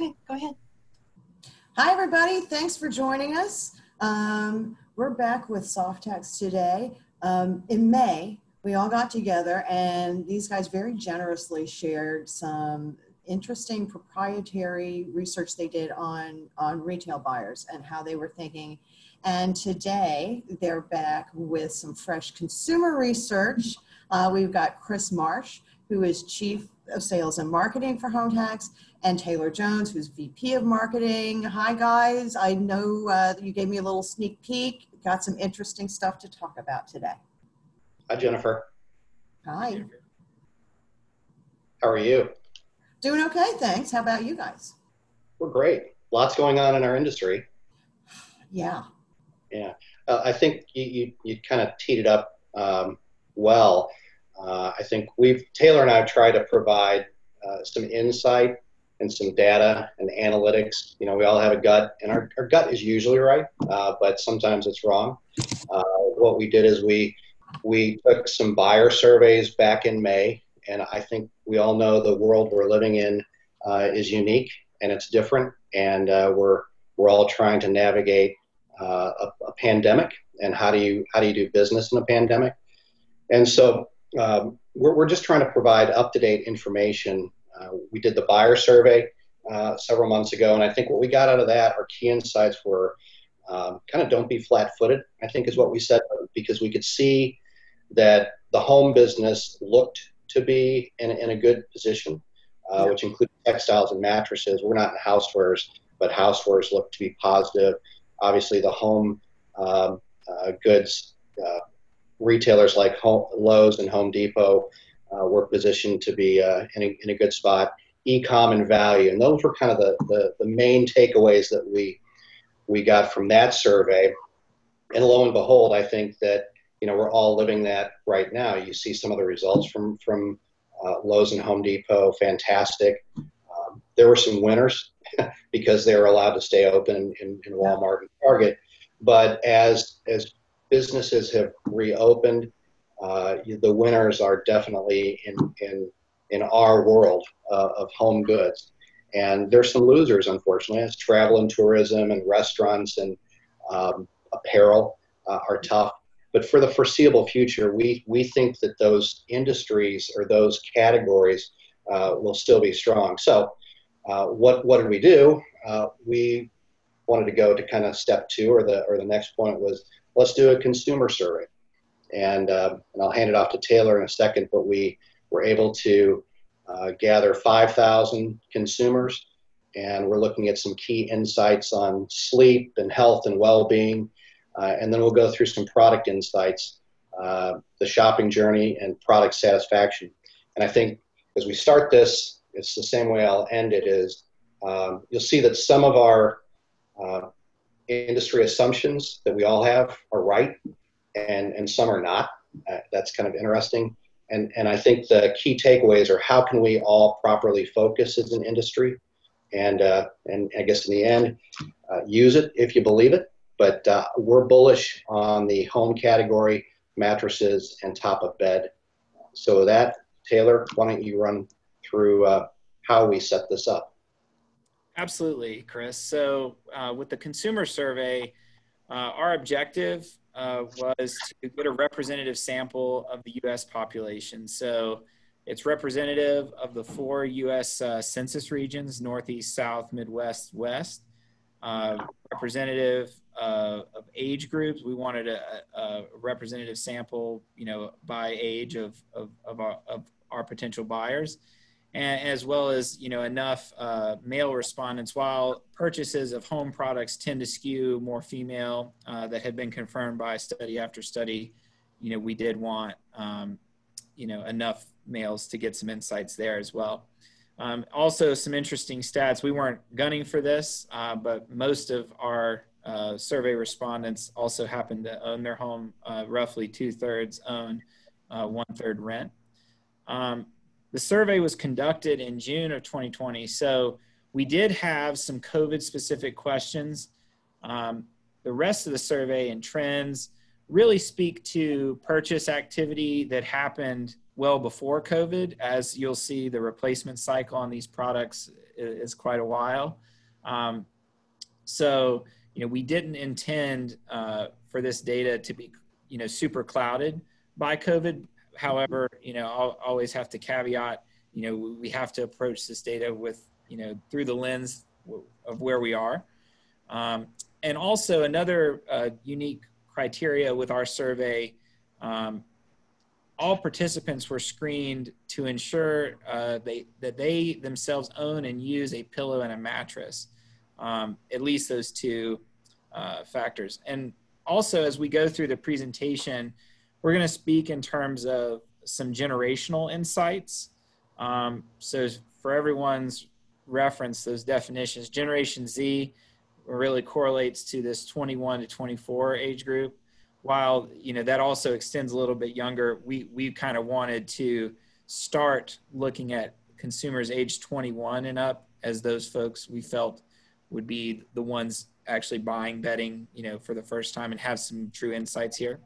Okay, go ahead. Hi, everybody. Thanks for joining us. We're back with Soft-Tex today. In May, we all got together and these guys very generously shared some interesting proprietary research they did on retail buyers and how they were thinking. And today they're back with some fresh consumer research. We've got Chris Marsh, who is Chief of Sales and Marketing for HomeTex, and Taylor Jones, who's VP of Marketing. Hi, guys. I know you gave me a little sneak peek. Got some interesting stuff to talk about today. Hi, Jennifer. Hi. How are you? Doing okay, thanks. How about you guys? We're great. Lots going on in our industry. Yeah. Yeah. I think you kind of teed it up well. I think Taylor and I have tried to provide some insight and some data and analytics. You know, we all have a gut, and our gut is usually right, but sometimes it's wrong. What we did is we took some buyer surveys back in May, and I think we all know the world we're living in is unique and it's different, and we're all trying to navigate a pandemic and how do you do business in a pandemic. And so we're just trying to provide up-to-date information. We did the buyer survey several months ago, and I think what we got out of that, our key insights were kind of don't be flat-footed, I think is what we said, because we could see that the home business looked to be in a good position, which included textiles and mattresses. We're not in housewares, but housewares look to be positive. Obviously, the home goods retailers like Lowe's and Home Depot were positioned to be in a good spot. E-com and value, and those were kind of the main takeaways that we got from that survey. And lo and behold, I think that we're all living that right now. You see some of the results from Lowe's and Home Depot, fantastic. There were some winners because they were allowed to stay open in Walmart and Target. But as businesses have reopened, the winners are definitely in our world of home goods. And there's some losers, unfortunately, as travel and tourism and restaurants and apparel are tough. But for the foreseeable future, we think that those industries or those categories will still be strong. So what did we do? We wanted to go to kind of step two, or the next point was, let's do a consumer survey. And I'll hand it off to Taylor in a second, but we were able to gather 5,000 consumers, and we're looking at some key insights on sleep and health and well-being. And then we'll go through some product insights, the shopping journey and product satisfaction. And I think as we start this, it's the same way I'll end it is, you'll see that some of our industry assumptions that we all have are right, and some are not. That's kind of interesting. And I think the key takeaways are how can we all properly focus as an industry, and I guess in the end, use it if you believe it. But we're bullish on the home category, mattresses, and top of bed. So with that, Taylor, why don't you run through how we set this up? Absolutely, Chris. So with the consumer survey, our objective was to get a representative sample of the U.S. population. So it's representative of the 4 U.S. census regions: Northeast, South, Midwest, West. Representative of age groups. We wanted a representative sample, by age of our potential buyers, and as well as enough male respondents. While purchases of home products tend to skew more female, that had been confirmed by study after study, we did want enough males to get some insights there as well. Also, some interesting stats. We weren't gunning for this, but most of our survey respondents also happen to own their home. Roughly 2/3 own, 1/3 rent. The survey was conducted in June of 2020, so we did have some COVID-specific questions. The rest of the survey and trends really speak to purchase activity that happened well before COVID. As you'll see, the replacement cycle on these products is quite a while. So, we didn't intend for this data to be, super clouded by COVID. However, I'll always have to caveat, we have to approach this data with, through the lens of where we are. And also another unique criteria with our survey, all participants were screened to ensure that they themselves own and use a pillow and a mattress, at least those two factors. And also, as we go through the presentation, we're going to speak in terms of some generational insights. So for everyone's reference, those definitions, Generation Z really correlates to this 21 to 24 age group. While, that also extends a little bit younger, we kind of wanted to start looking at consumers age 21 and up as those folks we felt would be the ones actually buying bedding, for the first time, and have some true insights here.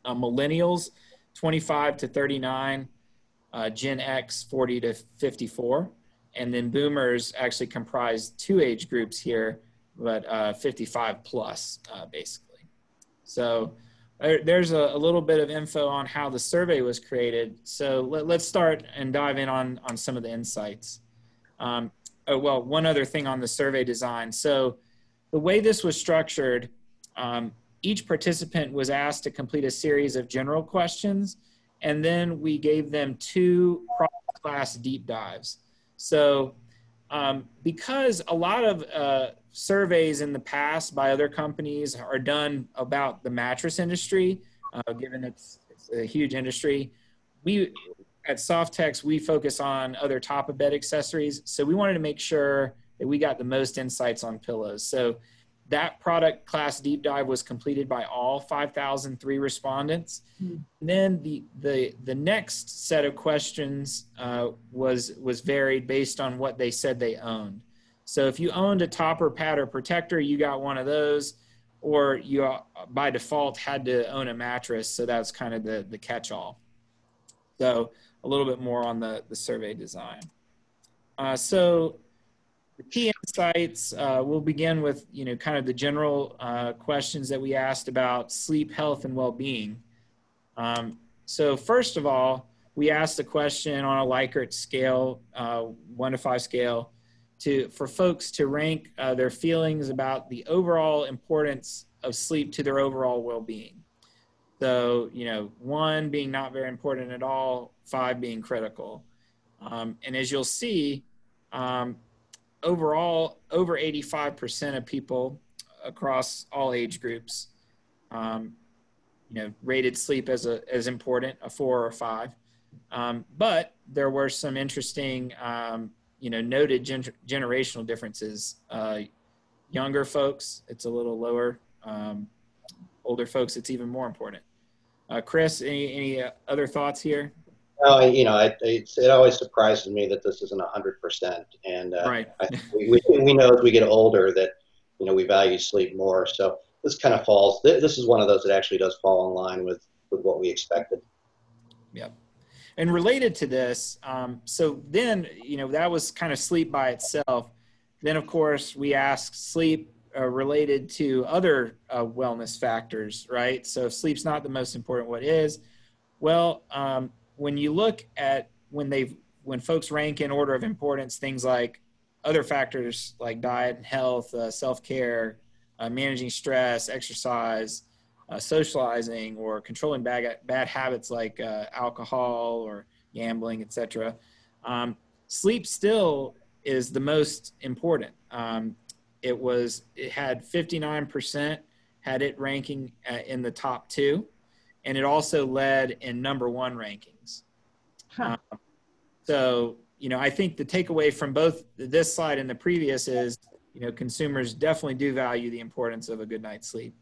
Millennials, 25 to 39, Gen X, 40 to 54, and then boomers actually comprise two age groups here, but 55 plus, basically. So there's a little bit of info on how the survey was created. So let's start and dive in on some of the insights. Well, one other thing on the survey design. So the way this was structured, each participant was asked to complete a series of general questions, and then we gave them 2 product class deep dives. So because a lot of surveys in the past by other companies are done about the mattress industry, given it's a huge industry, we at Soft-Tex, we focus on other top of bed accessories. So we wanted to make sure that we got the most insights on pillows. So that product class deep dive was completed by all 5,003 respondents. Mm. And then the next set of questions was varied based on what they said they owned. So if you owned a topper, pad, or protector, you got one of those, or you by default had to own a mattress. So that's kind of the catch-all. So a little bit more on the survey design. So the key insights, we'll begin with, kind of the general questions that we asked about sleep, health, and well-being. So first of all, we asked the question on a Likert scale, 1 to 5 scale, for folks to rank their feelings about the overall importance of sleep to their overall well-being. So, 1 being not very important at all, 5 being critical. And as you'll see, overall, over 85% of people across all age groups, rated sleep as important, a 4 or 5. But there were some interesting, noted generational differences. Younger folks, it's a little lower. Older folks, it's even more important. Chris, any other thoughts here? Well, it always surprises me that this isn't 100%. And right. we know as we get older that, we value sleep more. So this kind of falls, this is one of those that actually does fall in line with what we expected. Yep. And related to this, so then, that was kind of sleep by itself. Then, of course, we asked sleep related to other wellness factors, right? So if sleep's not the most important, what is? Well, when you look at when folks rank in order of importance, things like other factors like diet and health, self-care, managing stress, exercise, socializing, or controlling bad habits like alcohol or gambling, etc. Sleep still is the most important. It had 59% had it ranking in the top 2, and it also led in number 1 rankings. Huh. So, I think the takeaway from both this slide and the previous is, consumers definitely do value the importance of a good night's sleep.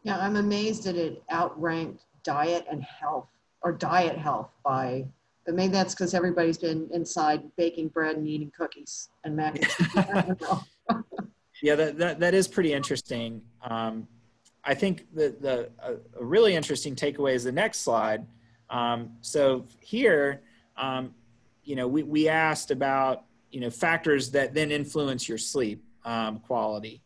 Yeah, I'm amazed that it outranked diet and health, or diet health but maybe that's because everybody's been inside baking bread and eating cookies and mac and cheese. I don't know. Yeah, that is pretty interesting. I think a really interesting takeaway is the next slide. So here, we asked about, factors that then influence your sleep quality.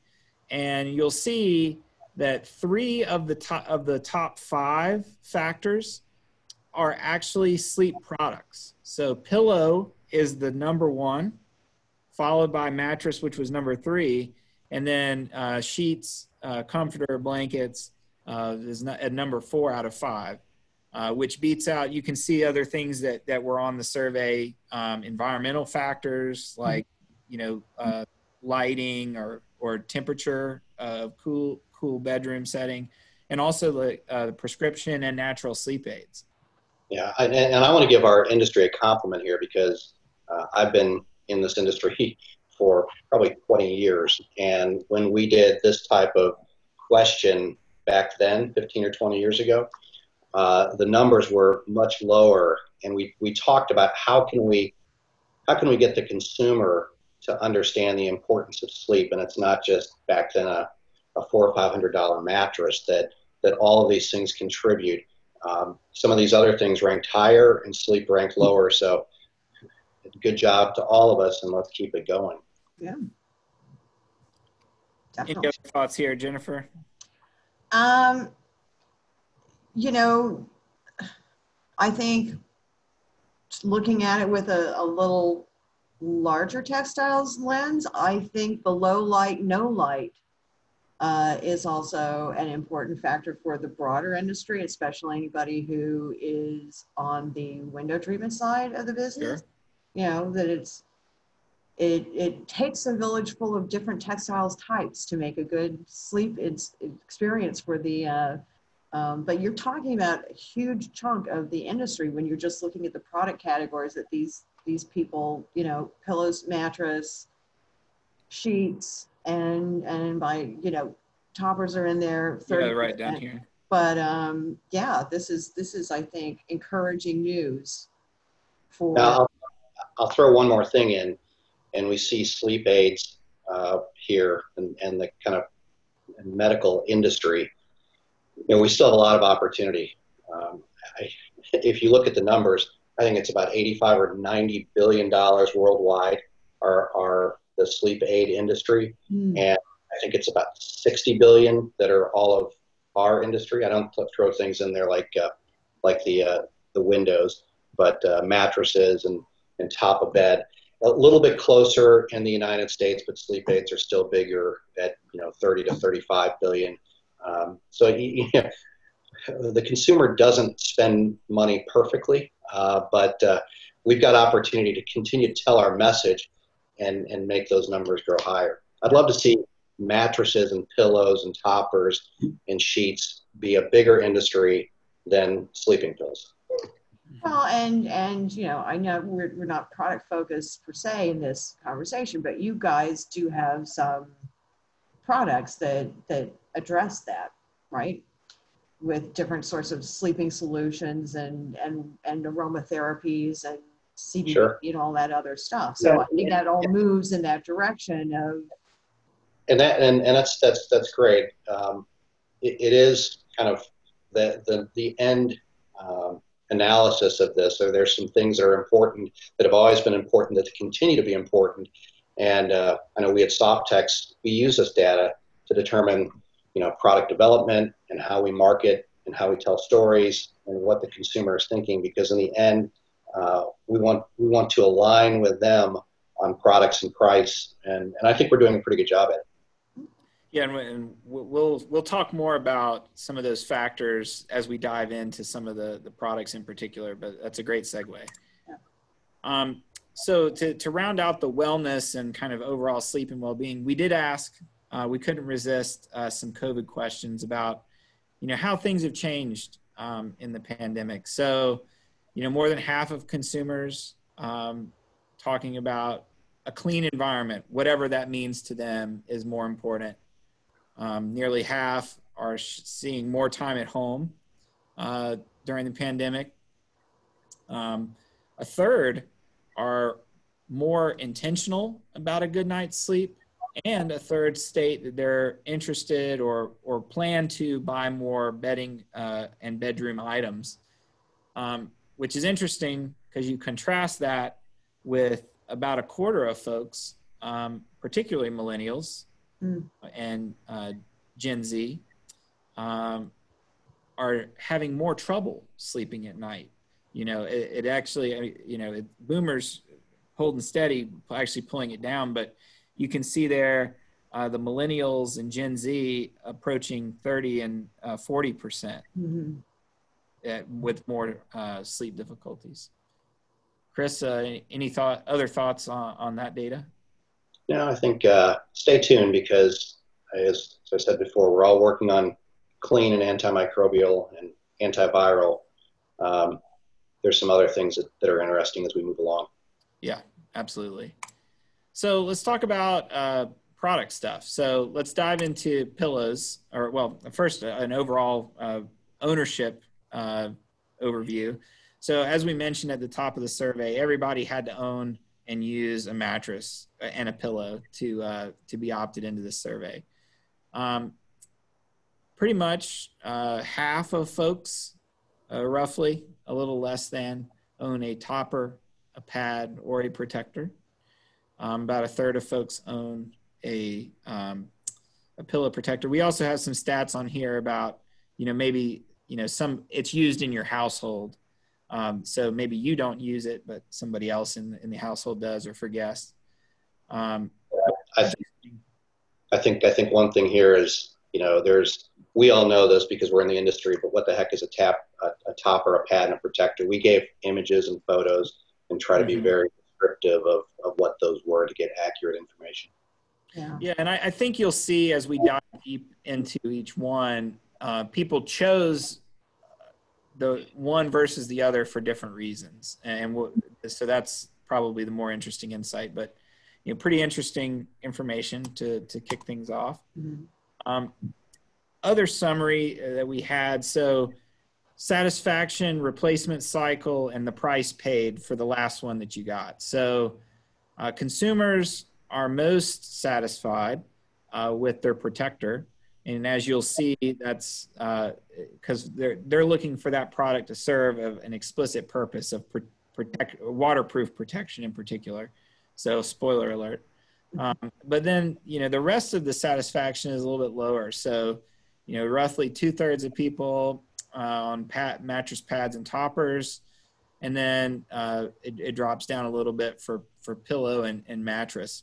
And you'll see that 3 of the top 5 factors are actually sleep products. So pillow is the number 1, followed by mattress, which was number 3, and then sheets, comforter, blankets is at number 4 out of 5, which beats out. You can see other things that were on the survey, environmental factors like lighting or temperature of cool bedroom setting, and also the prescription and natural sleep aids. Yeah, and I want to give our industry a compliment here because I've been in this industry for probably 20 years. And when we did this type of question back then, 15 or 20 years ago, the numbers were much lower. And we talked about how can we get the consumer to understand the importance of sleep. And it's not just back then a $400 or $500 mattress that all of these things contribute. Some of these other things ranked higher and sleep ranked lower. So good job to all of us, and let's keep it going. Yeah. Definitely. Any other thoughts here, Jennifer? I think looking at it with a little larger textiles lens, I think the low light, no light is also an important factor for the broader industry, especially anybody who is on the window treatment side of the business. Sure. That it takes a village full of different textiles types to make a good sleep experience for the, but you're talking about a huge chunk of the industry when you're just looking at the product categories that these people, pillows, mattress, sheets, and by, toppers are in there. 30%. Yeah, right down here. But yeah, this is, I think, encouraging news for. Now, I'll throw one more thing in, and we see sleep aids here and the kind of medical industry. We still have a lot of opportunity. If you look at the numbers, I think it's about $85 or $90 billion worldwide are the sleep aid industry, and I think it's about 60 billion that are all of our industry. I don't throw things in there like the windows, but mattresses and top of bed. A little bit closer in the United States, but sleep aids are still bigger at 30 to 35 billion. So the consumer doesn't spend money perfectly, but we've got opportunity to continue to tell our message and make those numbers grow higher. I'd love to see mattresses and pillows and toppers and sheets be a bigger industry than sleeping pills. Well, and I know we're not product focused per se in this conversation, but you guys do have some products that address that, right? With different sorts of sleeping solutions and aromatherapies and CBD, sure. All that other stuff. So yeah. I think that all moves in that direction of. And that's great. It is kind of the end analysis of this. So there's some things that are important that have always been important that continue to be important. And I know we at Soft-Tex, we use this data to determine product development and how we market and how we tell stories and what the consumer is thinking. Because in the end, we want to align with them on products and price. And I think we're doing a pretty good job at it. Yeah, and we'll talk more about some of those factors as we dive into some of the products in particular, but that's a great segue. Yeah. So to round out the wellness and kind of overall sleep and well-being, we did ask, we couldn't resist some COVID questions about, how things have changed in the pandemic. So, more than half of consumers talking about a clean environment, whatever that means to them, is more important. Nearly half are seeing more time at home during the pandemic. A third are more intentional about a good night's sleep, and a third state that they're interested or plan to buy more bedding and bedroom items, which is interesting because you contrast that with about a quarter of folks, particularly millennials and Gen Z, are having more trouble sleeping at night. You know, it actually, you know, boomers holding steady, actually pulling it down, but you can see there the millennials and Gen Z approaching 30 and 40% with more sleep difficulties. Chris, any other thoughts on that data? No, I think stay tuned because, as I said before, we're all working on clean and antimicrobial and antiviral. There's some other things that are interesting as we move along. Yeah, absolutely. So let's talk about product stuff. So let's dive into pillows, or well, first an overall ownership overview. So as we mentioned at the top of the survey, everybody had to own and use a mattress and a pillow to be opted into this survey. Pretty much half of folks, roughly a little less than, own a topper, a pad, or a protector. About a third of folks own a pillow protector. We also have some stats on here about, you know, maybe, you know, it's used in your household. So maybe you don't use it, but somebody else in the household does, or for guests. I think one thing here is, you know, we all know this because we're in the industry, but what the heck is a topper, a pad, and a protector? We gave images and photos and try to be very descriptive of what those were to get accurate information. Yeah, and I think you'll see as we dive deep into each one, people chose the one versus the other for different reasons, and so that's probably the more interesting insight. But you know, pretty interesting information to kick things off. Other summary that we had: so satisfaction, replacement cycle, and the price paid for the last one that you got. So consumers are most satisfied with their protector. And as you'll see, that's because they're looking for that product to serve an explicit purpose of waterproof protection in particular. So spoiler alert. But then, you know, the rest of the satisfaction is a little bit lower. So, you know, roughly 2/3 of people on mattress pads and toppers. And then it drops down a little bit for pillow and mattress.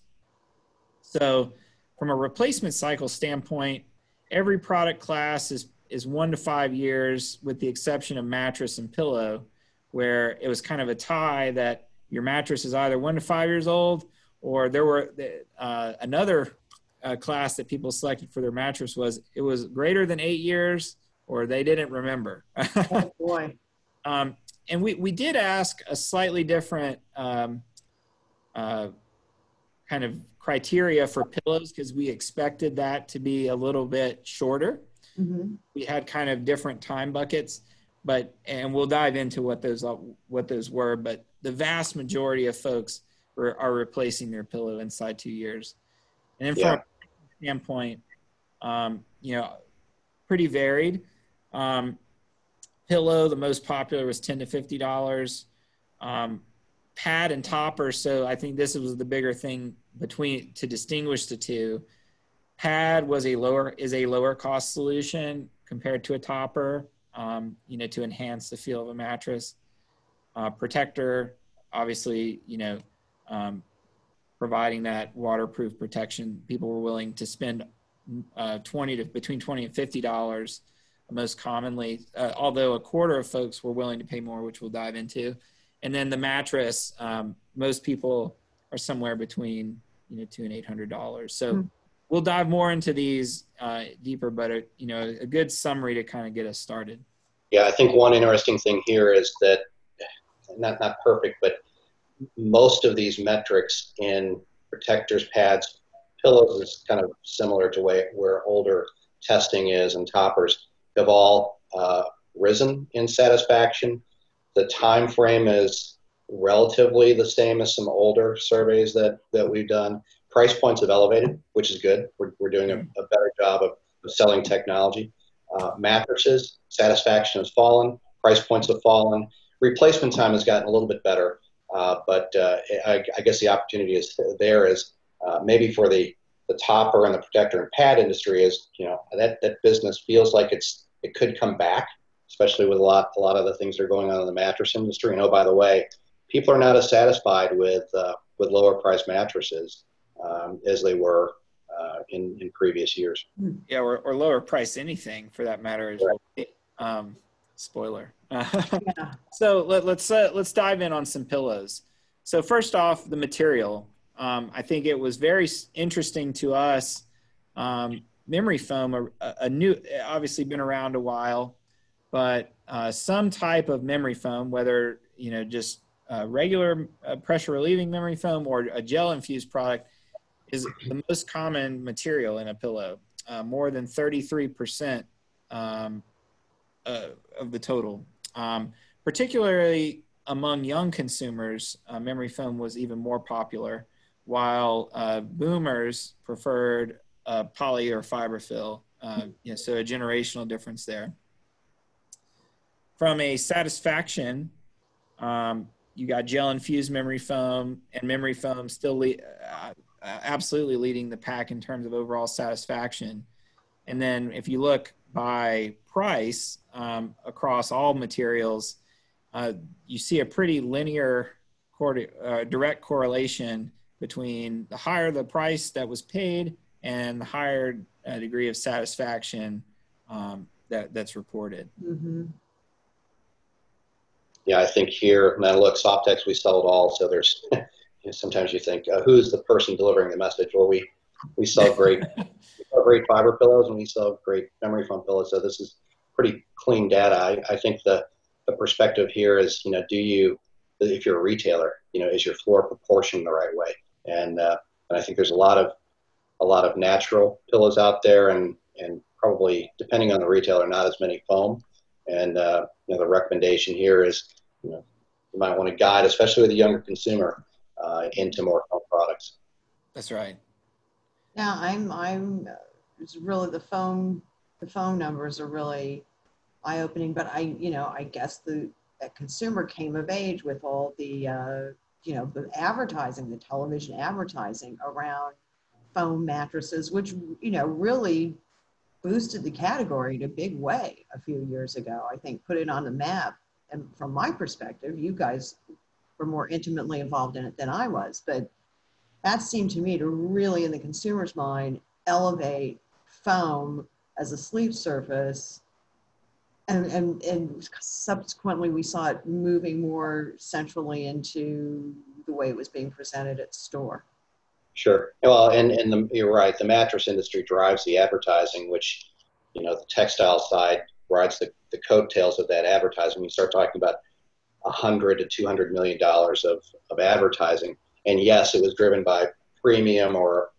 So from a replacement cycle standpoint, every product class is 1 to 5 years, with the exception of mattress and pillow, where it was kind of a tie that your mattress is either 1 to 5 years old, or there were another class that people selected for their mattress was greater than 8 years, or they didn't remember. Oh boy. And we did ask a slightly different kind of criteria for pillows, because we expected that to be a little bit shorter. We had kind of different time buckets, and we'll dive into what those were, but the vast majority of folks are replacing their pillow inside 2 years. And then from a standpoint, you know, pretty varied. Pillow, the most popular, was $10 to $50. Pad and topper, so I think this was the bigger thing to distinguish the two. Pad is a lower cost solution compared to a topper, you know, to enhance the feel of a mattress. Protector, obviously, you know, providing that waterproof protection. People were willing to spend between $20 and $50 most commonly, although a quarter of folks were willing to pay more, which we'll dive into. And then the mattress, most people are somewhere between, you know, $200 and $800. So we'll dive more into these deeper, but you know, a good summary to kind of get us started. Yeah, I think one interesting thing here is that not perfect, but most of these metrics in protectors, pads, pillows is kind of similar to where older testing is, and toppers have all risen in satisfaction. The time frame is relatively the same as some older surveys that we've done. Price points have elevated, which is good. We're doing a better job of selling technology. Mattresses, satisfaction has fallen. Price points have fallen. Replacement time has gotten a little bit better. I guess the opportunity is there is maybe for the topper and the protector and pad industry is, that business feels like it could come back, especially with a lot of the things that are going on in the mattress industry. And oh, by the way, people are not as satisfied with lower priced mattresses as they were in previous years. Yeah, or lower price anything for that matter as well. Spoiler. Yeah. So let's dive in on some pillows. So first off, the material. I think it was very interesting to us. Memory foam, a new, obviously been around a while, but some type of memory foam, whether just regular pressure relieving memory foam or a gel infused product, is the most common material in a pillow. More than 33% of the total. Particularly among young consumers, memory foam was even more popular, while boomers preferred poly or fiberfill. So a generational difference there. From a satisfaction, you got gel infused memory foam, and memory foam still absolutely leading the pack in terms of overall satisfaction. And then if you look by price across all materials, you see a pretty linear direct correlation between the higher the price that was paid and the higher degree of satisfaction that's reported. Mm-hmm. Yeah, I think here, now look, Soft-Tex, we sell it all. So there's, sometimes you think, who's the person delivering the message? Well, we sell great fiber pillows and we sell great memory foam pillows. So this is pretty clean data. I think the perspective here is, if you're a retailer, is your floor proportioned the right way? And I think there's a lot of natural pillows out there, and probably, depending on the retailer, not as many foam. And the recommendation here is, you might want to guide, especially with the younger consumer, into more foam products. That's right. Yeah, it's really the foam numbers are really eye-opening, but I guess that consumer came of age with all the the advertising, the television advertising around foam mattresses, which really boosted the category in a big way a few years ago. I think put it on the map. And from my perspective, you guys were more intimately involved in it than I was, but that seemed to me to really, in the consumer's mind, elevate foam as a sleep surface. And subsequently, we saw it moving more centrally into the way it was being presented at store. Sure. Well, you're right. The mattress industry drives the advertising, which, the textile side rides the coattails of that advertising. You start talking about $100 to $200 million of advertising. And yes, it was driven by premium or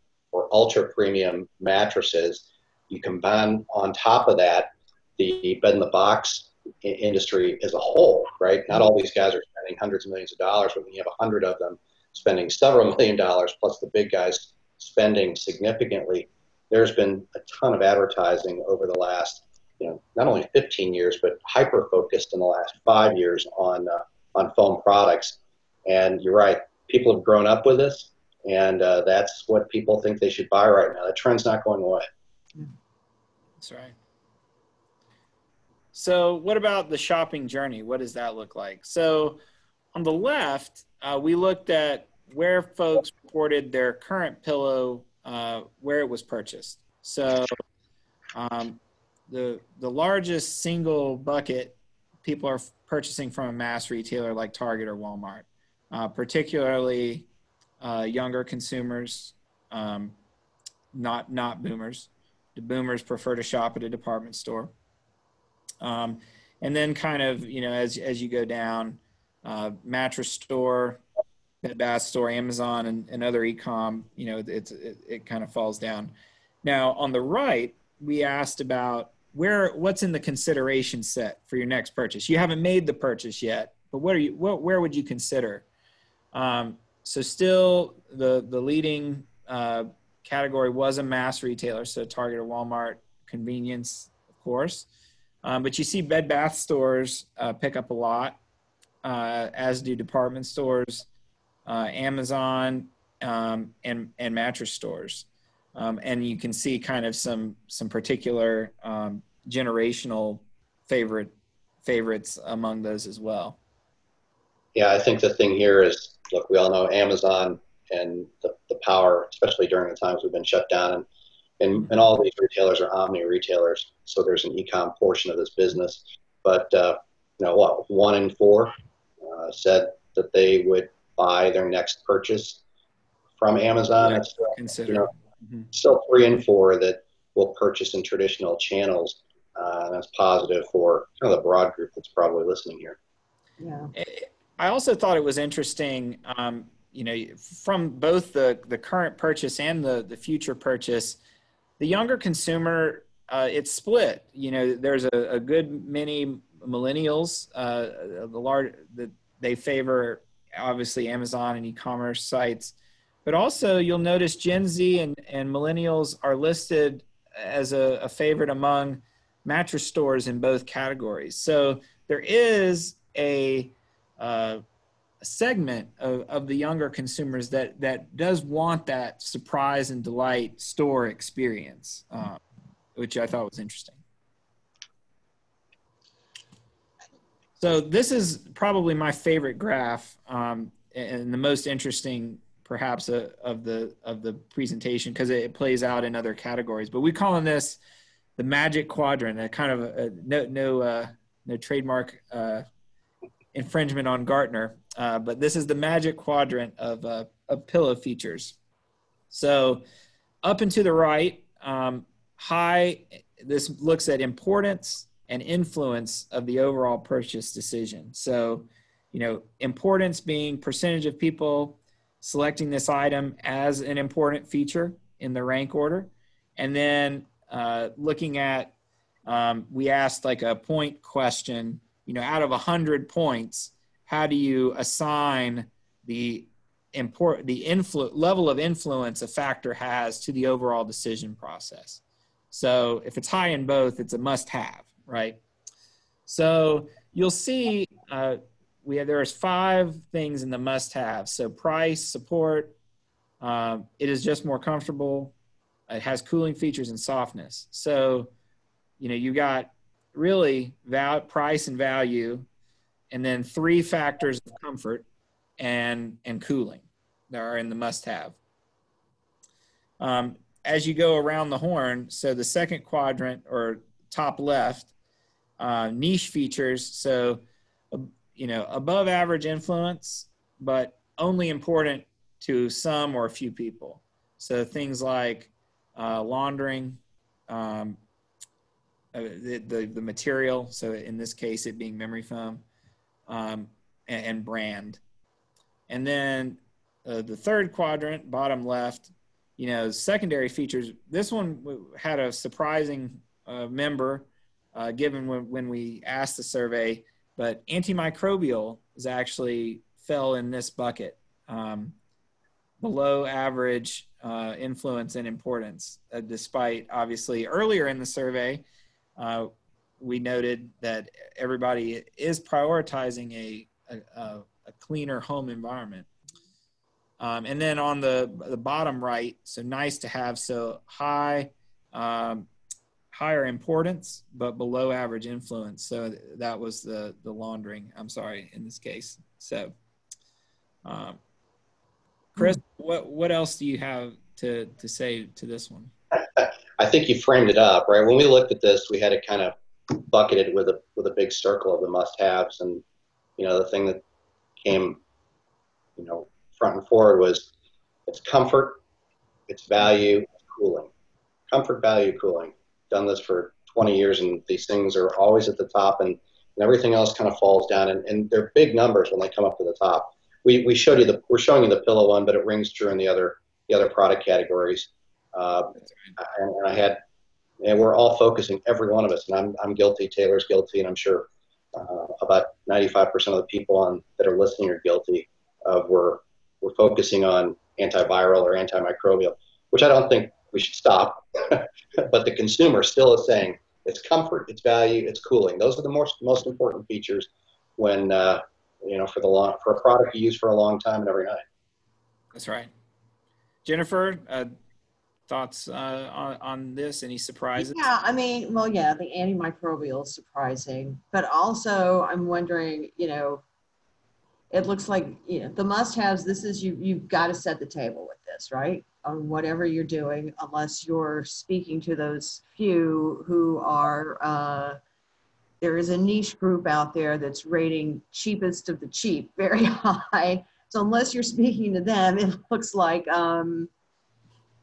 ultra premium mattresses. You combine on top of that the bed in the box industry as a whole, right? Not all these guys are spending hundreds of millions of dollars, but when you have 100 of them spending several $1 million, plus the big guys spending significantly, there's been a ton of advertising over the last, not only 15 years, but hyper-focused in the last 5 years on foam products. And you're right, people have grown up with this, and that's what people think they should buy right now. That trend's not going away. That's right. So what about the shopping journey? What does that look like? So on the left, we looked at where folks reported their current pillow, where it was purchased. So the largest single bucket, people are purchasing from a mass retailer like Target or Walmart, particularly younger consumers, not boomers. The boomers prefer to shop at a department store. And then kind of, as you go down, mattress store, Bed Bath store, Amazon, and other e-com, it kind of falls down. Now, on the right, we asked about what's in the consideration set for your next purchase. You haven't made the purchase yet, but where would you consider? So still the leading category was a mass retailer, so Target or Walmart, convenience, of course. But you see Bed Bath stores pick up a lot. as do department stores, Amazon, and mattress stores. And you can see kind of some particular generational favorites among those as well. Yeah, I think the thing here is, look, we all know Amazon and the power, especially during the times we've been shut down, and all of these retailers are omni retailers, so there's an e-com portion of this business. But what, 1 in 4 said that they would buy their next purchase from Amazon. Yeah, it's still 3 in 4 that will purchase in traditional channels. And that's positive for kind of the broad group that's probably listening here. Yeah. I also thought it was interesting, from both the current purchase and the future purchase, the younger consumer, it's split. There's a good many millennials, that they favor obviously Amazon and e-commerce sites, but also you'll notice Gen Z and millennials are listed as a favorite among mattress stores in both categories. So there is a segment of the younger consumers that does want that surprise and delight store experience, which I thought was interesting. So this is probably my favorite graph, and the most interesting perhaps of the presentation, because it plays out in other categories. But we call this the Magic Quadrant, a kind of no trademark infringement on Gartner, but this is the Magic Quadrant of pillow features. So up and to the right, high, this looks at importance and influence of the overall purchase decision. So, importance being percentage of people selecting this item as an important feature in the rank order. And then looking at, we asked like a point question, out of 100 points, how do you assign the level of influence a factor has to the overall decision process? So if it's high in both, it's a must-have, right? So you'll see there's 5 things in the must-have. So price, support, it is just more comfortable, it has cooling features and softness. So, you got really price and value, and then 3 factors of comfort and cooling that are in the must-have. As you go around the horn, so the second quadrant or top left, niche features, so above average influence, but only important to some or a few people. So things like laundering, the material, so in this case it being memory foam, and brand. And then the third quadrant, bottom left, secondary features. This one had a surprising member given when we asked the survey, but antimicrobial actually fell in this bucket, below average influence and importance, despite obviously earlier in the survey, we noted that everybody is prioritizing a cleaner home environment. And then on the bottom right, so nice to have, so higher importance, but below average influence. So that was the laundering, in this case. So, Chris, what else do you have to say to this one? I think you framed it up, right? When we looked at this, we had it kind of bucketed with a big circle of the must-haves, and the thing that came, front and forward was it's comfort, it's value, it's cooling. Comfort, value, cooling. Done this for 20 years, and these things are always at the top, and everything else kind of falls down, and they're big numbers when they come up to the top. We're showing you the pillow one, but it rings true in the other product categories. And we're all focusing, every one of us, and I'm guilty, Taylor's guilty, and I'm sure about 95% of the people that are listening are guilty of we're focusing on antiviral or antimicrobial, which I don't think we should stop. But the consumer still is saying it's comfort, it's value, it's cooling. Those are the most important features when for a product you use for a long time and every night. That's right. Jennifer, thoughts on this? Any surprises? Yeah, I mean, well, yeah, the antimicrobial is surprising, but also I'm wondering, it looks like, the must-haves, this is, you've got to set the table with this, right? On whatever you're doing, unless you're speaking to those few who are, there is a niche group out there that's rating cheapest of the cheap very high. So unless you're speaking to them, it looks like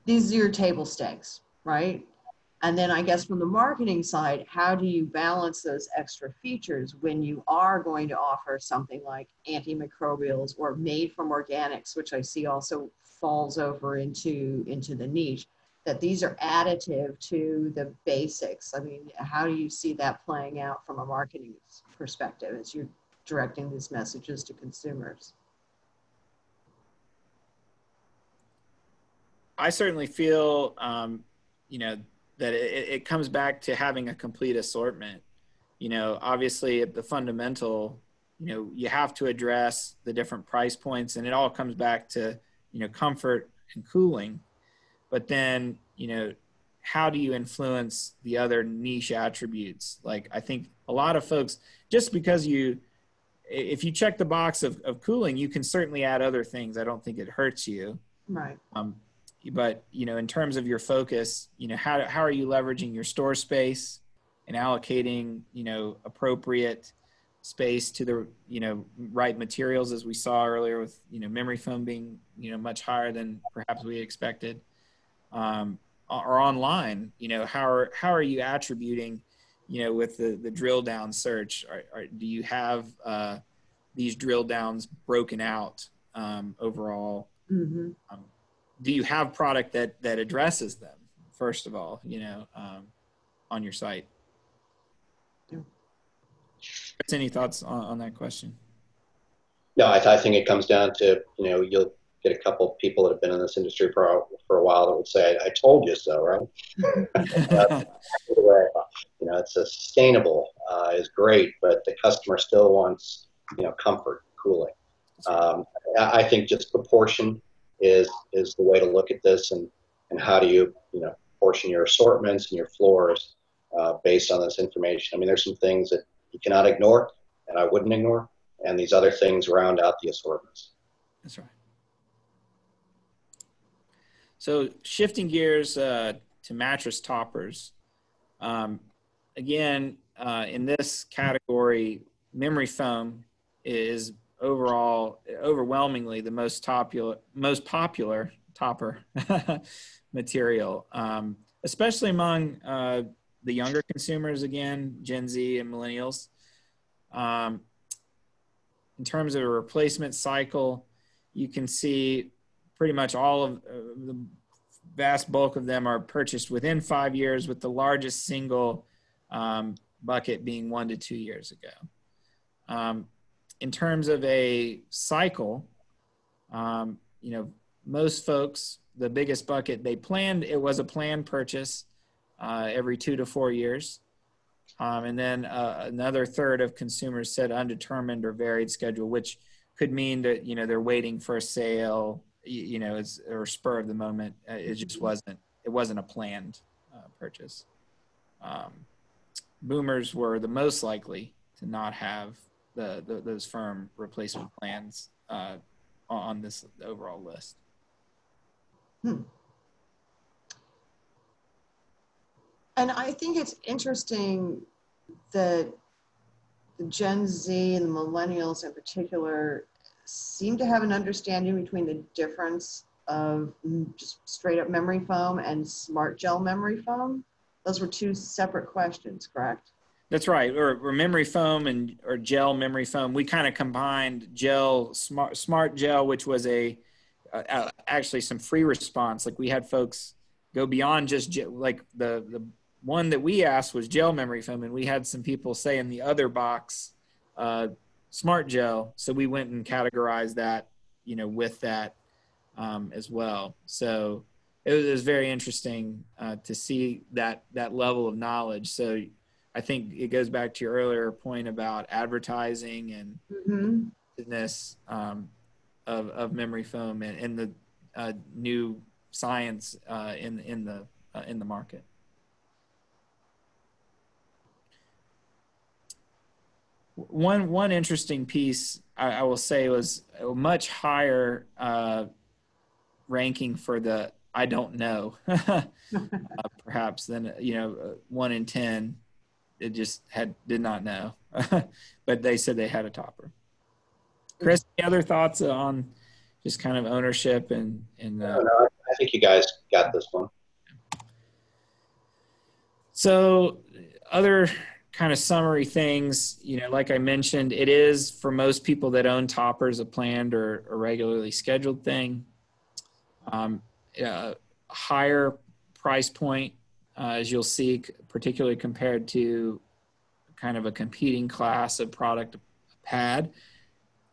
these are your table stakes, right? And then I guess from the marketing side, how do you balance those extra features when you are going to offer something like antimicrobials or made from organics, which I see also falls over into the niche, that these are additive to the basics? I mean, how do you see that playing out from a marketing perspective as you're directing these messages to consumers? I certainly feel, that it comes back to having a complete assortment. Obviously at the fundamental, you have to address the different price points, and it all comes back to, comfort and cooling. But then, how do you influence the other niche attributes? Like, I think a lot of folks, just because if you check the box of cooling, you can certainly add other things. I don't think it hurts you. Right. But, in terms of your focus, how are you leveraging your store space and allocating, appropriate space to the, right materials, as we saw earlier with, memory foam being, much higher than perhaps we expected, or online, how are you attributing, with the drill down search? Do you have these drill downs broken out overall? Mm-hmm. Do you have product that addresses them, first of all, on your site? Yeah. Any thoughts on that question? No, I think it comes down to, you'll get a couple of people that have been in this industry for a while that would say, I told you so, right? It's sustainable, is great, but the customer still wants, comfort, cooling. I think just proportion is the way to look at this, and how do you, portion your assortments and your floors based on this information. I mean, there's some things that you cannot ignore, and I wouldn't ignore, and these other things round out the assortments. That's right. So shifting gears to mattress toppers. Again, in this category, memory foam is overwhelmingly the most popular topper material, especially among the younger consumers, again, Gen Z and millennials. In terms of a replacement cycle, you can see pretty much all of the vast bulk of them are purchased within 5 years, with the largest single bucket being 1 to 2 years ago. In terms of a cycle, most folks, the biggest bucket it was a planned purchase every 2 to 4 years. And then another third of consumers said undetermined or varied schedule, which could mean that, they're waiting for a sale, or spur of the moment. It just wasn't a planned purchase. Boomers were the most likely to not have those firm replacement plans on this overall list. And I think it's interesting that the Gen Z and the millennials in particular seem to have an understanding between the difference of just straight up memory foam and smart gel memory foam. Those were two separate questions, correct? That's right. Or memory foam or gel memory foam. We kind of combined smart gel, which was actually some free response. Like, we had folks go beyond just like the one that we asked was gel memory foam, and we had some people say in the other box smart gel. So we went and categorized that, with that as well. So it was very interesting to see that level of knowledge. So I think it goes back to your earlier point about advertising and effectiveness of memory foam and the new science in the market. One interesting piece I will say was a much higher ranking for the I don't know perhaps than 1 in 10. It just did not know, but they said they had a topper. Chris, any other thoughts on just kind of ownership and no, I think you guys got this one. So other kind of summary things, like I mentioned, it is for most people that own toppers a planned or a regularly scheduled thing. Higher price point, as you'll see, particularly compared to kind of a competing class of product pad.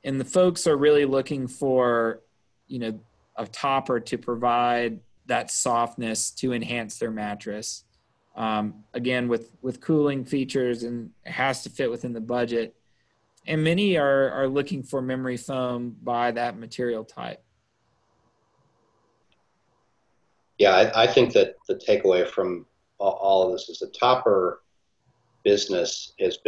And the folks are really looking for, a topper to provide that softness to enhance their mattress. Again, with cooling features, and it has to fit within the budget. And many are looking for memory foam by that material type. Yeah, I think that the takeaway from all of this is the topper business has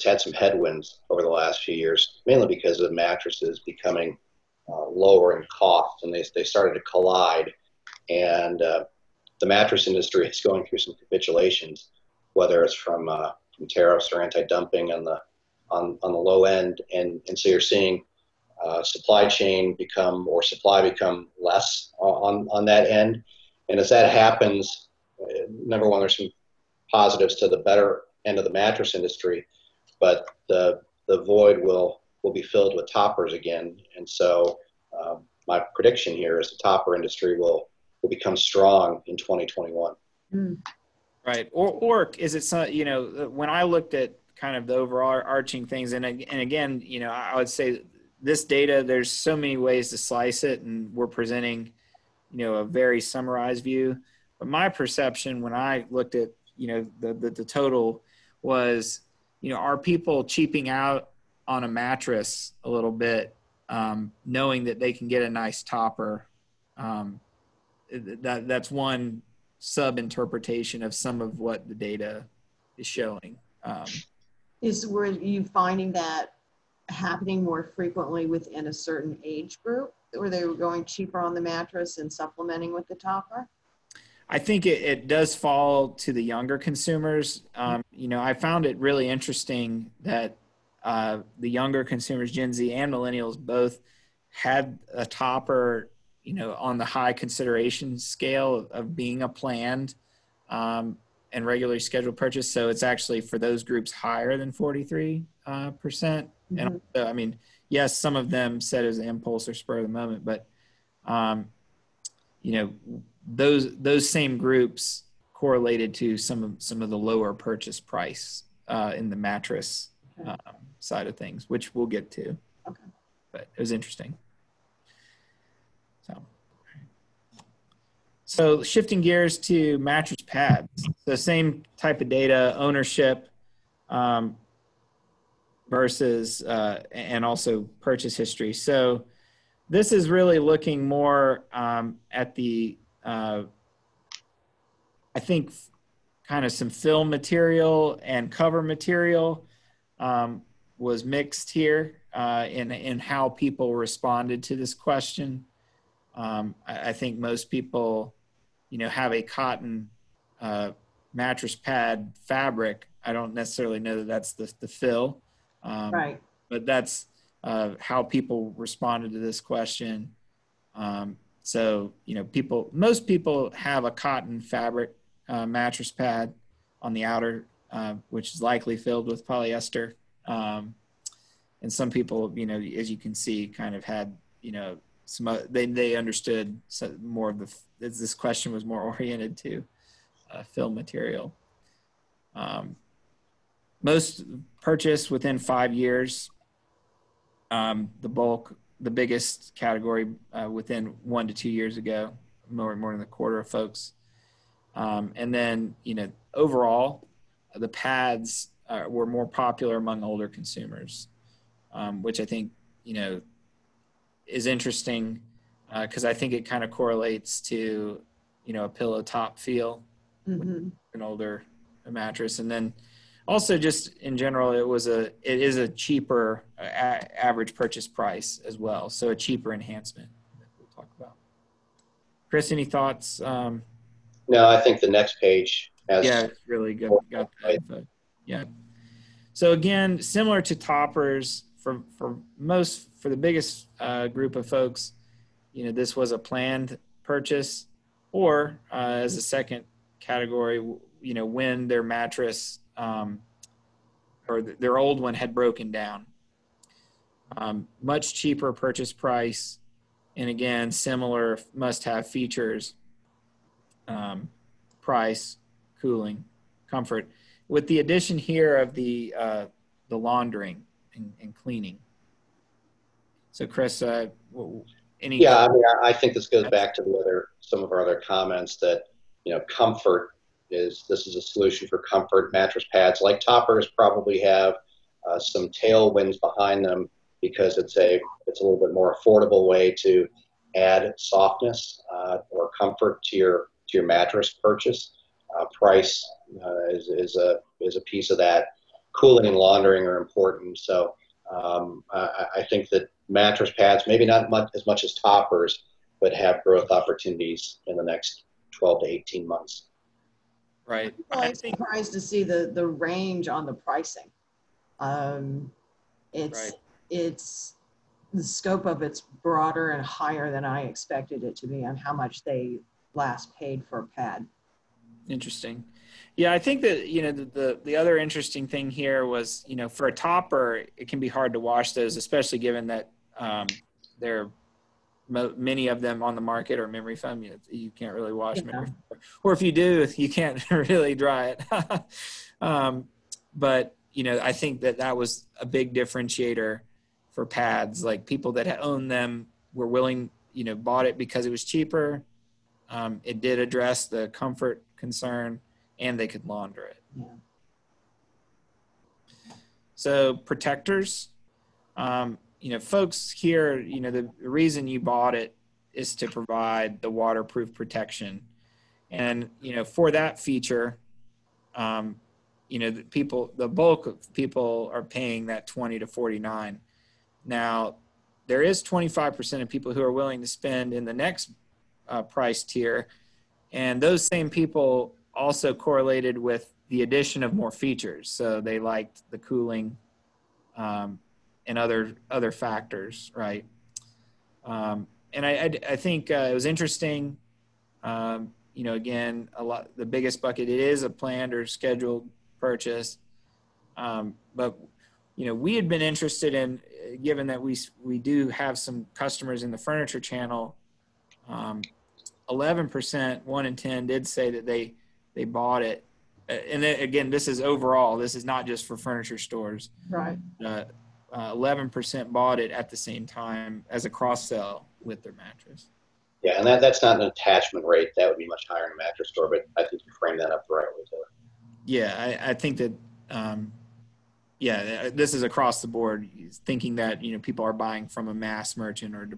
had some headwinds over the last few years, mainly because of mattresses becoming lower in cost, and they started to collide. And the mattress industry is going through some capitulations, whether it's from tariffs or anti-dumping on the low end, and so you're seeing supply become less on that end. And as that happens, number one, there's some positives to the better end of the mattress industry, but the void will be filled with toppers again. And so my prediction here is the topper industry will become strong in 2021. Right. Or is it when I looked at kind of the overarching things, and again, I would say this data, there's so many ways to slice it, and we're presenting, a very summarized view. But my perception when I looked at, the total was, are people cheaping out on a mattress a little bit, knowing that they can get a nice topper? That's one sub-interpretation of some of what the data is showing. Were you finding that happening more frequently within a certain age group, where they were going cheaper on the mattress and supplementing with the topper? I think it does fall to the younger consumers. I found it really interesting that the younger consumers, Gen Z and millennials, both had a topper, on the high consideration scale of being a planned and regularly scheduled purchase. So it's actually for those groups higher than 43%. And also, yes, some of them said as an impulse or spur of the moment, but those same groups correlated to some of the lower purchase price in the mattress side of things, which we'll get to. Okay. But it was interesting. So shifting gears to mattress pads. So same type of data, ownership versus and also purchase history. So this is really looking more at the I think kind of some film material and cover material was mixed here in how people responded to this question. I think most people, have a cotton mattress pad fabric. I don't necessarily know that that's the fill, right? But that's how people responded to this question. So, most people have a cotton fabric mattress pad on the outer, which is likely filled with polyester. And some people, as you can see, kind of had, they understood more of this question was more oriented to film material. Most purchase within 5 years. The biggest category within 1 to 2 years ago, more than a quarter of folks. And then, overall, the pads were more popular among older consumers, which I think is interesting because I think it kind of correlates to, a pillow top feel, an older mattress. And then also just in general, it is a cheaper average purchase price as well. So a cheaper enhancement that we'll talk about. Chris, any thoughts? No, I think the next page has. Yeah, it's really good. Got that info. Yeah. So again, similar to toppers, for the biggest group of folks, this was a planned purchase, or as a second category, when their mattress or their old one had broken down. Much cheaper purchase price, and again, similar must-have features, price, cooling, comfort, with the addition here of the laundering and cleaning. So Chris, any? Yeah, I think this goes back to some of our other comments that, comfort this is a solution for comfort. Mattress pads like toppers probably have some tailwinds behind them because it's a little bit more affordable way to add softness or comfort to your mattress purchase. Price is a piece of that. Cooling and laundering are important. So I think that mattress pads, maybe not as much as toppers, but have growth opportunities in the next 12 to 18 months. Right. I'm surprised to see the range on the pricing. It's the scope of it's broader and higher than I expected it to be on how much they last paid for a pad. Interesting. Yeah, I think that, the other interesting thing here was, for a topper, it can be hard to wash those, especially given that many of them on the market are memory foam. You can't really wash memory foam. Or if you do, you can't really dry it. But, I think that was a big differentiator for pads. Like people that own them were willing, bought it because it was cheaper. It did address the comfort concern, and they could launder it. Yeah. So protectors, folks here, the reason you bought it is to provide the waterproof protection. And, for that feature, the bulk of people are paying that $20 to $49. Now, there is 25% of people who are willing to spend in the next price tier. And those same people also correlated with the addition of more features. So they liked the cooling and other factors, right? And I think it was interesting. Again, the biggest bucket, it is a planned or scheduled purchase. But we had been interested in, given that we do have some customers in the furniture channel. 11%, 1 in 10 did say that they bought it. And then, again, this is overall. This is not just for furniture stores. Right. 11% bought it at the same time as a cross-sell with their mattress. Yeah, and that's not an attachment rate. That would be much higher in a mattress store, but I think you framed that up the right way, Taylor. Yeah, I think that, this is across the board, thinking that, people are buying from a mass merchant or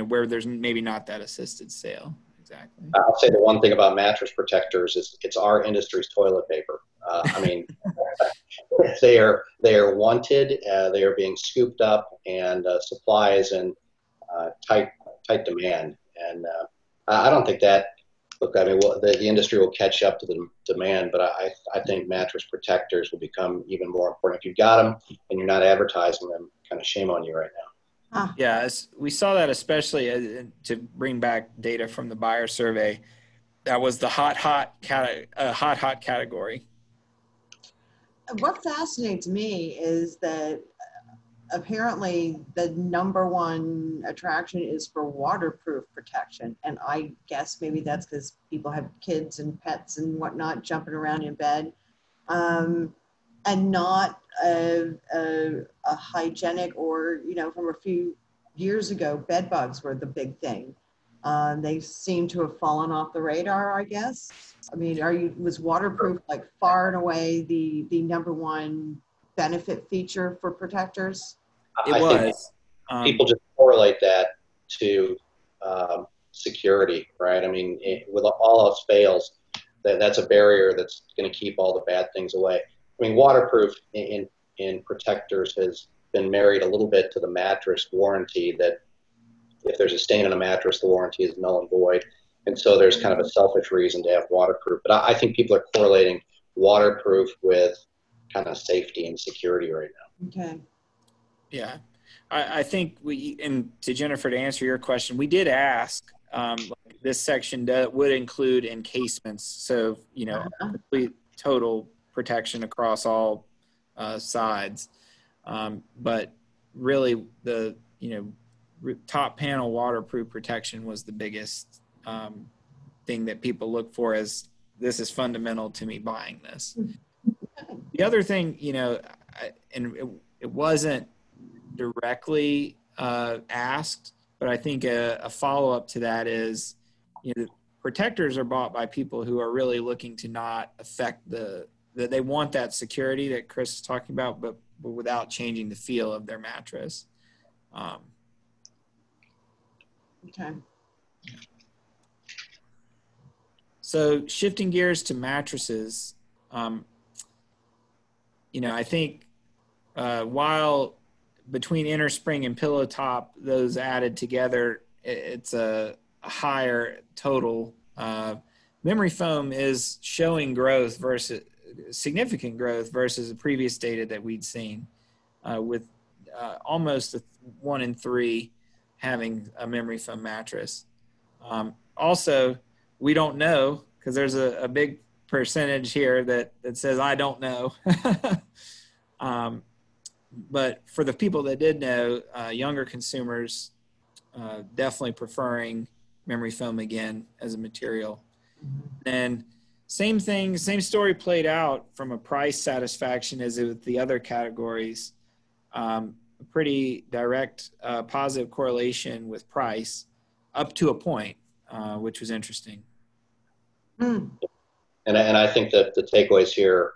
where there's maybe not that assisted sale. Exactly. I'll say the one thing about mattress protectors is it's our industry's toilet paper. They are wanted. They are being scooped up, and supply is in tight demand. And I don't think that. Look, the industry will catch up to the demand, but I think mattress protectors will become even more important. If you've got them and you're not advertising them, kind of shame on you right now. Yeah, we saw that, especially to bring back data from the buyer survey. That was the hot category. What fascinates me is that apparently the number one attraction is for waterproof protection. And I guess maybe that's because people have kids and pets and whatnot jumping around in bed. And not a hygienic or, from a few years ago, bed bugs were the big thing. They seem to have fallen off the radar, I guess. I mean, was waterproof like far and away the number one benefit feature for protectors? It was. people just correlate that to security, right? I mean, with all else fails, that's a barrier that's going to keep all the bad things away. I mean, waterproof in protectors has been married a little bit to the mattress warranty, that if there's a stain on a mattress, the warranty is null and void. And so there's kind of a selfish reason to have waterproof. But I think people are correlating waterproof with kind of safety and security right now. Okay. Yeah. I think and to Jennifer, to answer your question, we did ask, this section would include encasements. So, complete total protection across all sides. But really the, top panel waterproof protection was the biggest thing that people look for, as this is fundamental to me buying this. The other thing, and it wasn't directly asked, but I think a follow-up to that is, protectors are bought by people who are really looking to not affect that they want that security that Chris is talking about, but without changing the feel of their mattress. Okay. So shifting gears to mattresses, I think while between innerspring and pillow top, those added together, it's a higher total. Memory foam is showing growth significant growth versus the previous data that we'd seen, with almost 1 in 3 having a memory foam mattress. Also, we don't know, because there's a big percentage here that says, I don't know. But for the people that did know, younger consumers definitely preferring memory foam again as a material. And same story played out from a price satisfaction as with the other categories. A pretty direct positive correlation with price up to a point, which was interesting. And I think that the takeaways here,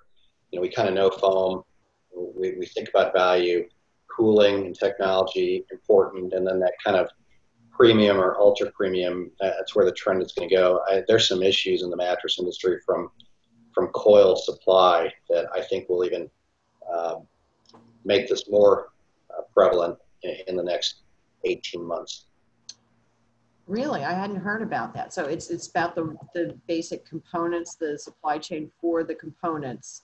we kind of know foam. We think about value, cooling and technology important, and then that kind of premium or ultra premium, that's where the trend is going to go. There's some issues in the mattress industry from coil supply that I think will even make this more prevalent in the next 18 months. Really? I hadn't heard about that. So it's about the basic components, the supply chain for the components.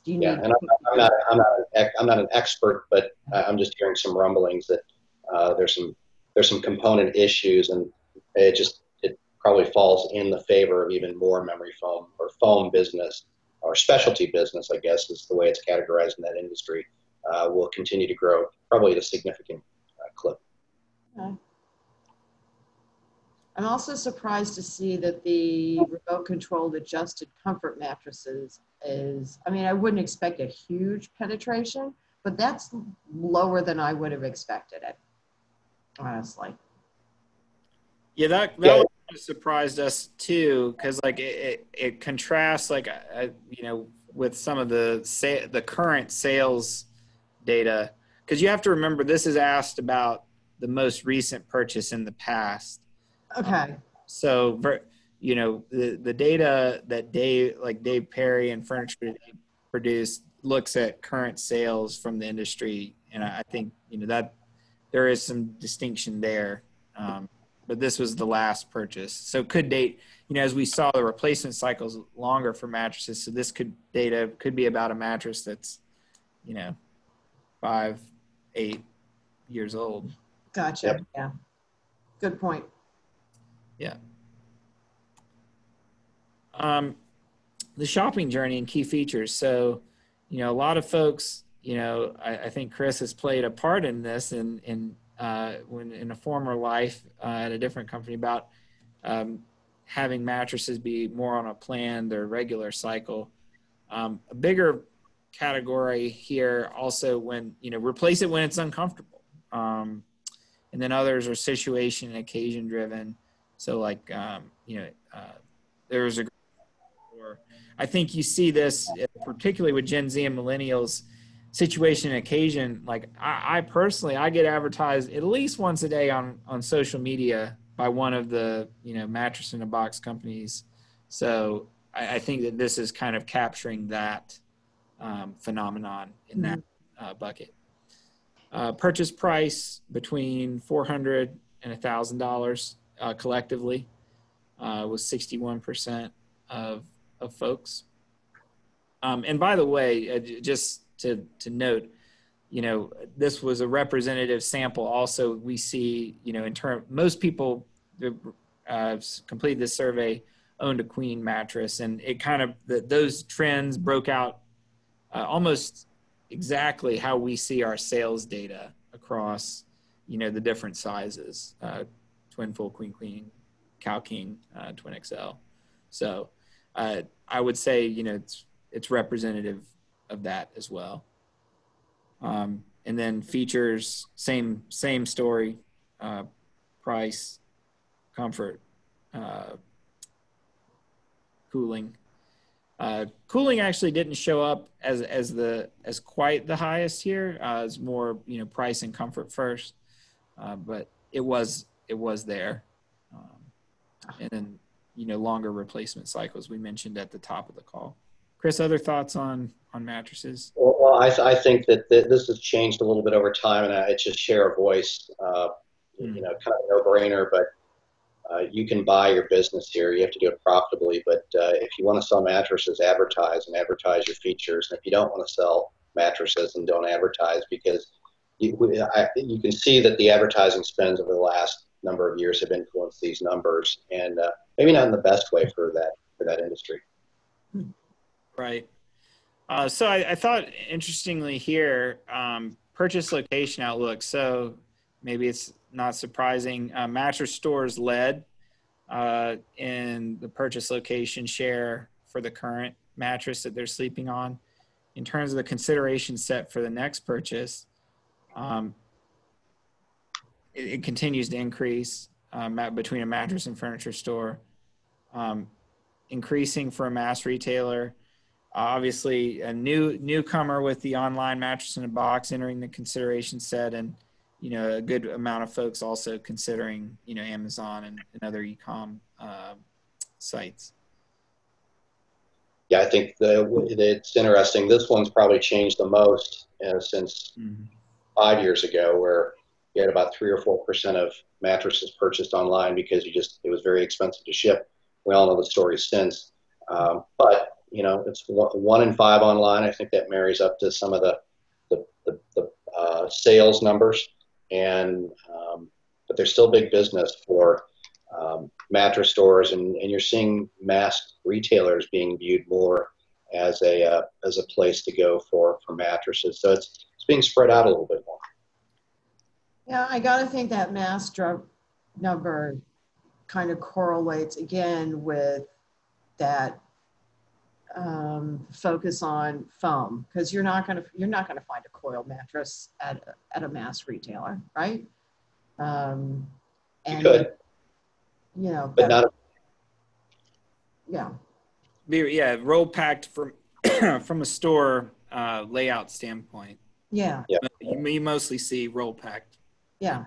And I'm not an expert, but I'm just hearing some rumblings that there's some component issues, and it probably falls in the favor of even more memory foam or foam business, or specialty business, I guess is the way it's categorized in that industry, will continue to grow probably at a significant clip. Okay. I'm also surprised to see that the remote controlled adjusted comfort mattresses I wouldn't expect a huge penetration, but that's lower than I would have expected it, honestly. Yeah, that one surprised us too, because it contrasts with some of the current sales data, because you have to remember this is asked about the most recent purchase in the past. Okay. So, the data that Dave Perry and Furniture Today produced looks at current sales from the industry, and I think that there is some distinction there. But this was the last purchase, so could date. As we saw, the replacement cycles longer for mattresses, so this could be about a mattress that's 5-8 years old. Gotcha. Yep. Yeah. Good point. Yeah. The shopping journey and key features. So, a lot of folks, I think Chris has played a part in this when in a former life at a different company about having mattresses be more on a planned or regular cycle. A bigger category here also when, replace it when it's uncomfortable. And then others are situation and occasion driven. So there's I think you see this particularly with Gen Z and millennials situation and occasion, like I personally, I get advertised at least once a day on social media by one of the, mattress in a box companies. So I think that this is kind of capturing that phenomenon in that bucket. Purchase price between $400 and $1,000 collectively was 61% of folks. And by the way, just to note, this was a representative sample. Also, we see, most people completed this survey owned a queen mattress, and it kind of, those trends broke out almost exactly how we see our sales data across, the different sizes, twin, full, queen, cow king, twin XL. So I would say, it's representative of that as well. And then features, same story, price, comfort, cooling. Cooling actually didn't show up as quite the highest here. It's more, price and comfort first, but it was there. And then, longer replacement cycles we mentioned at the top of the call. Chris, other thoughts on mattresses? Well, I think that this has changed a little bit over time, and it's just share of voice, kind of a no-brainer, but you can buy your business here. You have to do it profitably, but if you want to sell mattresses, advertise your features. And if you don't want to sell mattresses, then don't advertise, because you can see that the advertising spends over the last number of years have influenced these numbers, and maybe not in the best way for that industry. Right. So I thought, interestingly here, purchase location outlook. So maybe it's not surprising. Mattress stores led in the purchase location share for the current mattress that they're sleeping on. In terms of the consideration set for the next purchase, it continues to increase between a mattress and furniture store, increasing for a mass retailer. Obviously, a newcomer with the online mattress in a box entering the consideration set, and a good amount of folks also considering Amazon and other e-com sites. Yeah, I think it's interesting. This one's probably changed the most since 5 years ago, where you had about 3 or 4% of mattresses purchased online because it was very expensive to ship. We all know the story since, but it's 1 in 5 online. I think that marries up to some of the sales numbers, and but there's still big business for mattress stores, and you're seeing mass retailers being viewed more as a place to go for mattresses. So it's being spread out a little bit more. Yeah, I got to think that mass number kind of correlates again with that focus on foam, because you're not going to find a coil mattress at a mass retailer, right? And you could, but not. Yeah, roll packed from a store layout standpoint. Yeah. You mostly see roll packed. Yeah,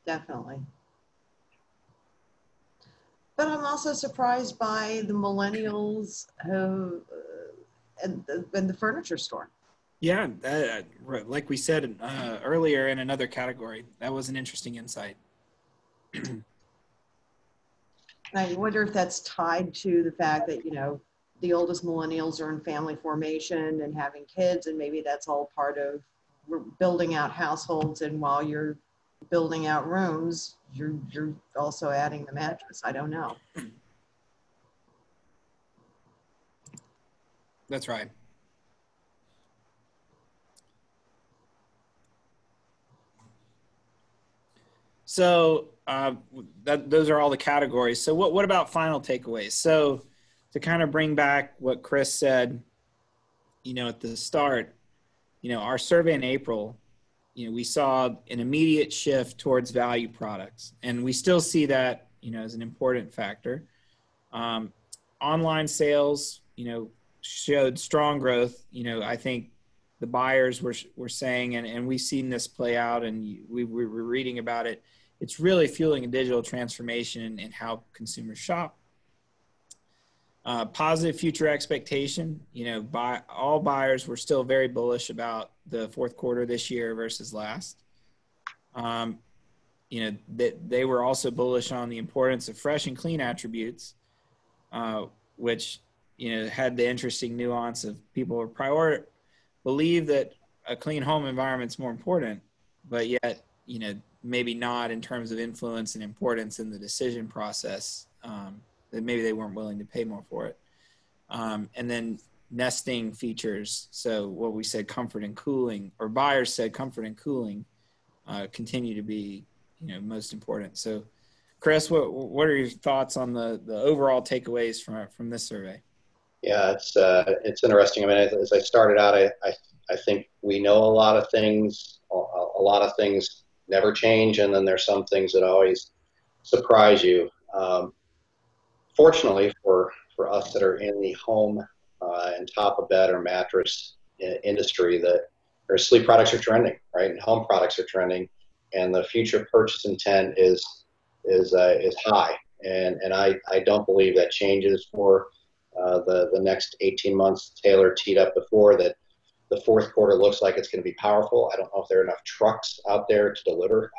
definitely. But I'm also surprised by the millennials who in the furniture store. Yeah, like we said earlier in another category, that was an interesting insight. I wonder if that's tied to the fact that, the oldest millennials are in family formation and having kids, and maybe that's all part of building out households, and while you're building out rooms, you're also adding the mattress. I don't know. That's right. So those are all the categories. So what about final takeaways? So to kind of bring back what Chris said, at the start, our survey in April, we saw an immediate shift towards value products, and we still see that, as an important factor. Online sales, showed strong growth. I think the buyers were saying, and we've seen this play out, and we were reading about it. It's really fueling a digital transformation in how consumers shop. Positive future expectation. All buyers were still very bullish about the fourth quarter this year versus last. They were also bullish on the importance of fresh and clean attributes, which had the interesting nuance of people believe that a clean home environment is more important, but yet maybe not in terms of influence and importance in the decision process. That maybe they weren't willing to pay more for it. And then nesting features. So what we said, comfort and cooling, or buyers said comfort and cooling continue to be, most important. So Chris, what are your thoughts on the overall takeaways from this survey? Yeah, it's interesting. I mean, as I started out, I think we know a lot of things. A lot of things never change, and then there's some things that always surprise you. Fortunately for us that are in the home and top of bed or mattress industry, our sleep products are trending, right? And home products are trending, and the future purchase intent is high. And I don't believe that changes for the next 18 months. Taylor teed up before that the fourth quarter looks like it's going to be powerful. I don't know if there are enough trucks out there to deliver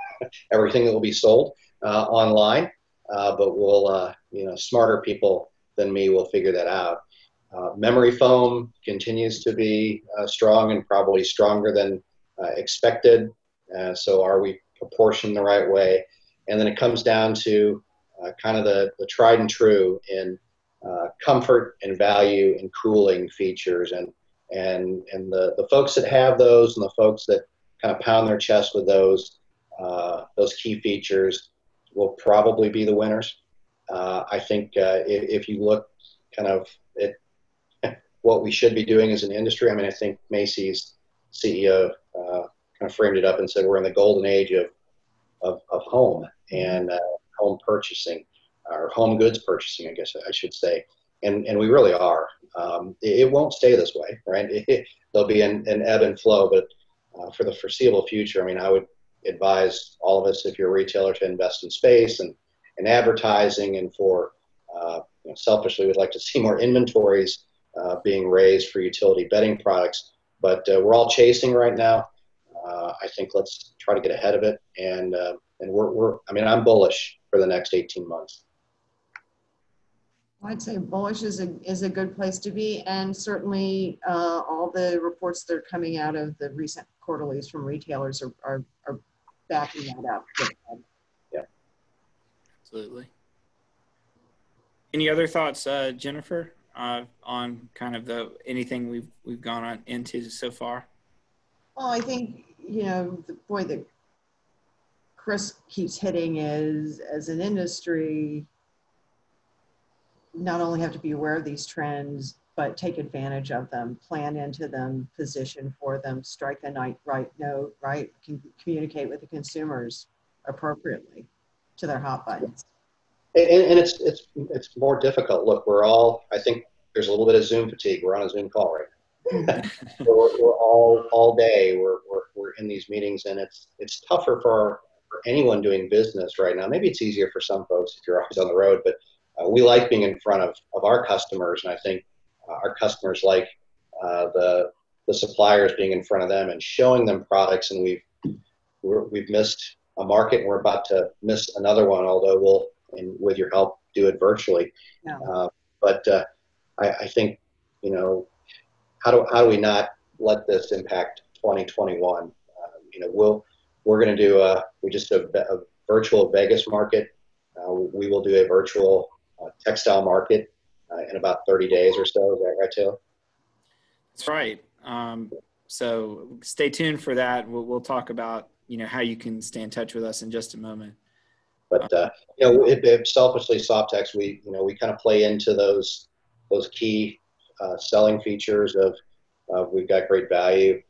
everything that will be sold online. But we'll, smarter people than me will figure that out. Memory foam continues to be strong and probably stronger than expected. So are we proportioned the right way? And then it comes down to kind of the tried and true in comfort and value and cooling features. And the folks that have those and the folks that kind of pound their chest with those key features will probably be the winners. I think if you look kind of at what we should be doing as an industry, I mean, I think Macy's CEO kind of framed it up and said we're in the golden age of home and home purchasing, or home goods purchasing, I guess I should say. And we really are. It won't stay this way, right? There'll be an ebb and flow, but for the foreseeable future, I mean, I would advise all of us, if you're a retailer, to invest in space and advertising, and for selfishly, we'd like to see more inventories being raised for utility bedding products. But we're all chasing right now. I think let's try to get ahead of it, and I'm bullish for the next 18 months. I'd say bullish is a good place to be, and certainly all the reports that are coming out of the recent quarterlies from retailers are backing that up. Yeah, absolutely. Any other thoughts, Jennifer, on kind of anything we've gone on into so far? Well, I think the point that Chris keeps hitting is, as an industry, not only have to be aware of these trends, but take advantage of them, plan into them, position for them, strike the right note, right? Communicate with the consumers appropriately to their hot buttons. And it's more difficult. Look, I think there's a little bit of Zoom fatigue. We're on a Zoom call right now. we're all day. We're in these meetings, and it's tougher for anyone doing business right now. Maybe it's easier for some folks if you're always on the road, but we like being in front of our customers, and I think our customers like the suppliers being in front of them and showing them products. And we've missed a market, and we're about to miss another one, although we'll, and with your help, do it virtually. Yeah. But I think, how do we not let this impact 2021? We're going to do we just did a virtual Vegas market. We will do a virtual textile market in about 30 days or so. Is that right, Taylor? That's right. So stay tuned for that. We'll talk about how you can stay in touch with us in just a moment. But if selfishly, Soft-Tex, we kind of play into those key selling features of we've got great value.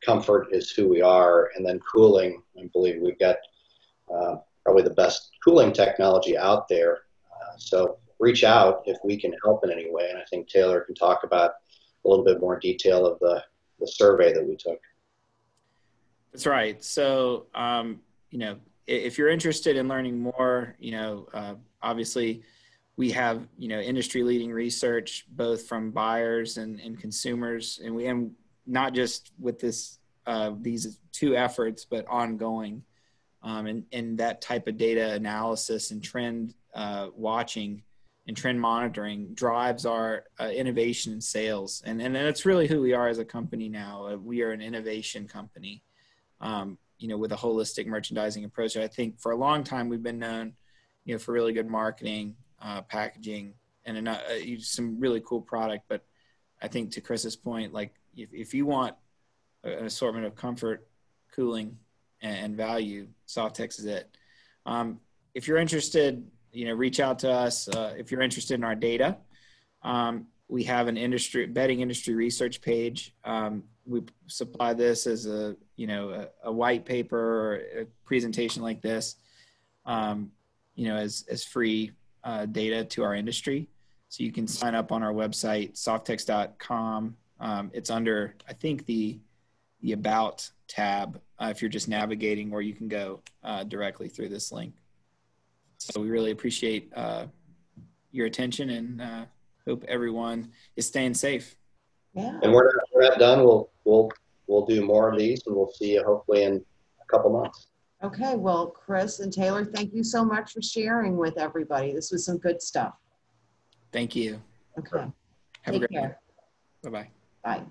Comfort is who we are, and then cooling. I believe we've got probably the best cooling technology out there. So reach out if we can help in any way. And I think Taylor can talk about a little bit more detail of the survey that we took. That's right. So, you know, if you're interested in learning more, you know, obviously we have, you know, industry leading research, both from buyers and consumers, and not just with this, these two efforts, but ongoing. And that type of data analysis and trend watching and trend monitoring drives our innovation and sales. And that's really who we are as a company now. We are an innovation company, you know, with a holistic merchandising approach. I think for a long time we've been known, you know, for really good marketing, packaging, and some really cool product. But I think to Chris's point, like if you want an assortment of comfort, cooling, and value, Soft-Tex is it. If you're interested, you know, reach out to us. If you're interested in our data, we have an bedding industry research page. We supply this as a, you know, a white paper or a presentation like this, you know, as free data to our industry. So you can sign up on our website, softtex.com. It's under, I think, the About tab if you're just navigating, or you can go directly through this link. So we really appreciate your attention, and hope everyone is staying safe. Yeah. And we're not done. We'll do more of these, and we'll see you hopefully in a couple months. Okay. Well, Chris and Taylor, thank you so much for sharing with everybody. This was some good stuff. Thank you. Okay. Have a great care. Bye-bye. Bye.